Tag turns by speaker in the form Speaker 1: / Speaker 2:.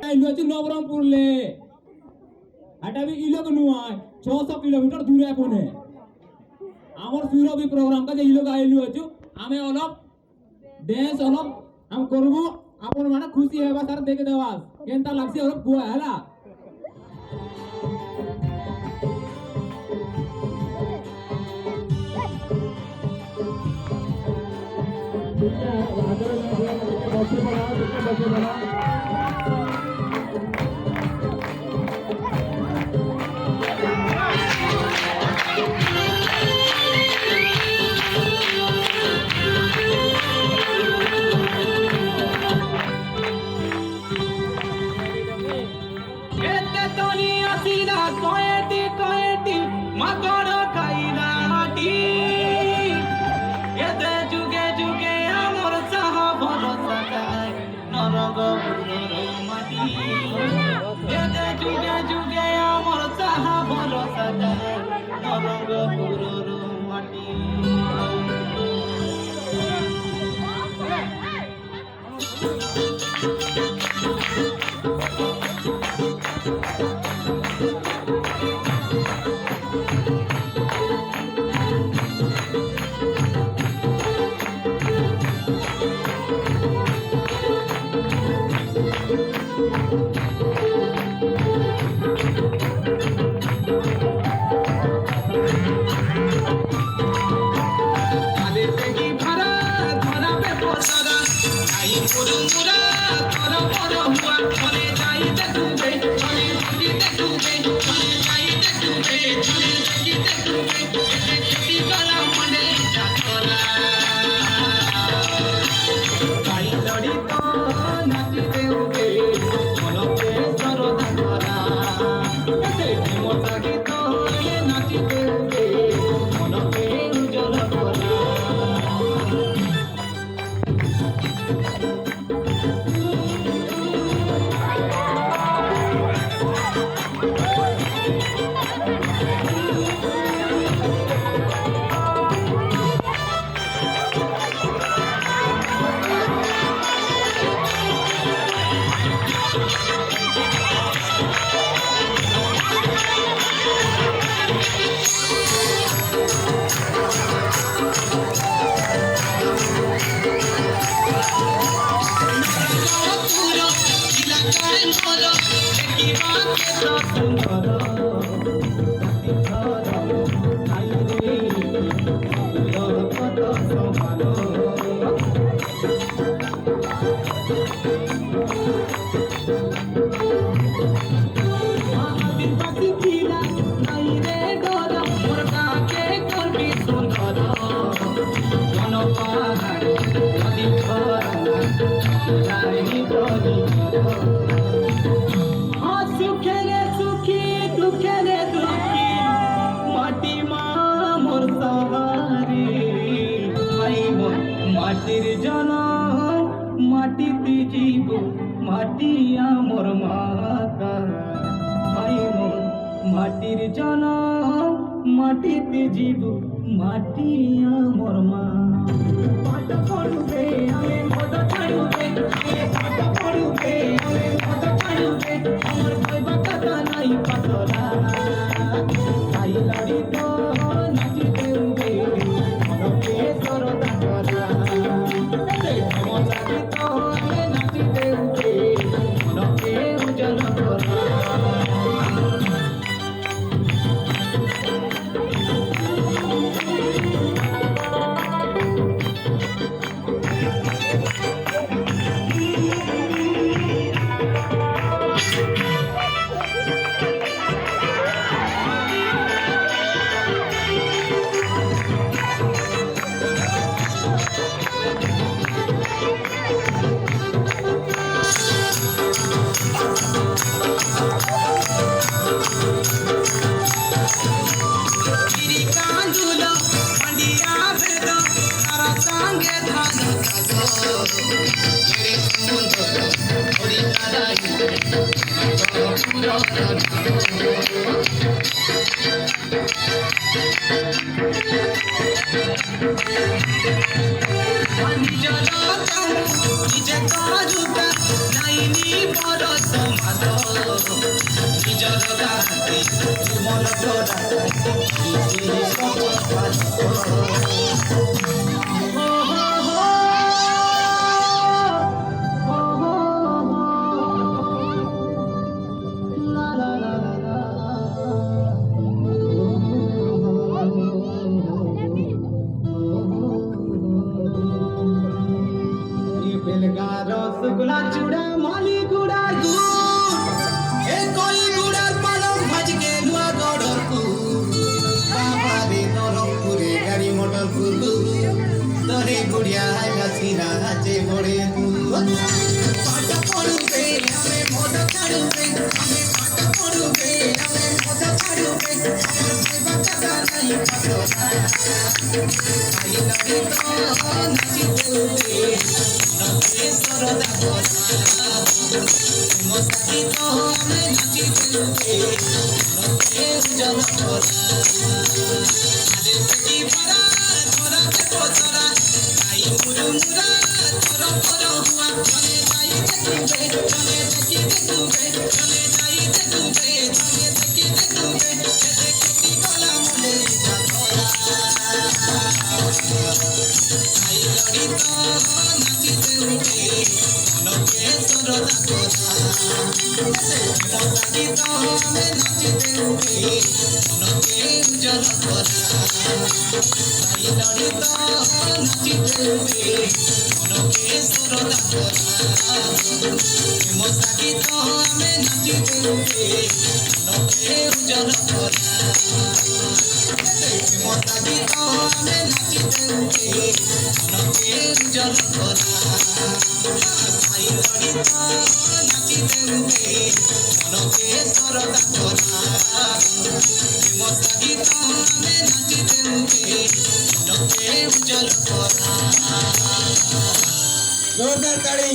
Speaker 1: আইলু আছে নবরঙ্গপুর লে এটা বি ইলোক নুয়ায় 600 কিলোমিটার দূরে পনে আমার সুরবি প্রোগ্রাম কাজে ইলোক আইলু আছে আমি অলপ ড্যান্স অলপ আমি করব আপন মানে খুশি হেবা তার দেখে দেওয়া কেনতা লাগছে অলপ গুয়া হেলা
Speaker 2: মাটির জনম মাটিতে জীব মাটি আমার মাতা ভাই মন মাটির জনম মাটিতে জীব মাটি আমার মা পাঠ পড়বে আমি মদ ছাড়বে পাঠ পড়বে আমি মদ ছাড়বে আমার কইবা কথা নাই পাতলা তাই লাড়ি তো নাচিতে উবে মনকে সরদা করা
Speaker 3: নিজে কাজ নাই
Speaker 2: ବରଷ ମାସ ନିଜର ଗାନ୍ତି ତୁମର ଗରା রসগোল্লা চূড়া মালি গুড়ার এ কই গুড়ার পালং ভাজকে লুয়া গড়র বাবারে নরপুরে গাড়ি মোটর কুলু তরে গুড়িয়া হাসিরা হাজে বড়ে পাট পড়ুবে আমি মদ ছাড়ুবে আমি পাট পড়ুবে আমি মদ ছাড়ুবে আমার বাচ্চা নাই পাটো আই লাগে তো নাচিতে সরদা করা মস্তি তো আমি নাচিতে রতে উজাল করা আলে পেটি ভরা তোরা দেখো তোরা আই মুরু মুরা তোরা তোরা হুয়া চলে যাই দেখুবে চলে দেখি দেখুবে চলে যাই দেখুবে চলে দেখি দেখুবে এতে কি গলা মনে যা তোরা আই লড়ি তো নাচিতে উঠে লোকে সরদা করা মস্তি তো আমি নাচিতে উঠে লোকে উজাল করা আই লড়ি তো নাচিতে উঠে লোকে সরদা করা মস্তি তো আমি নাচিতে উঠে লোকে উজাল করা মস্তি তো আমি নাচিতে উঠে লোকে উজাল করা সাই লড়ি তো নাচিতে উঠে লোকে সরদা করা মস্তি তো আমি নাচিতে উঠে লোকে উজাল করা জোরদার তাড়ি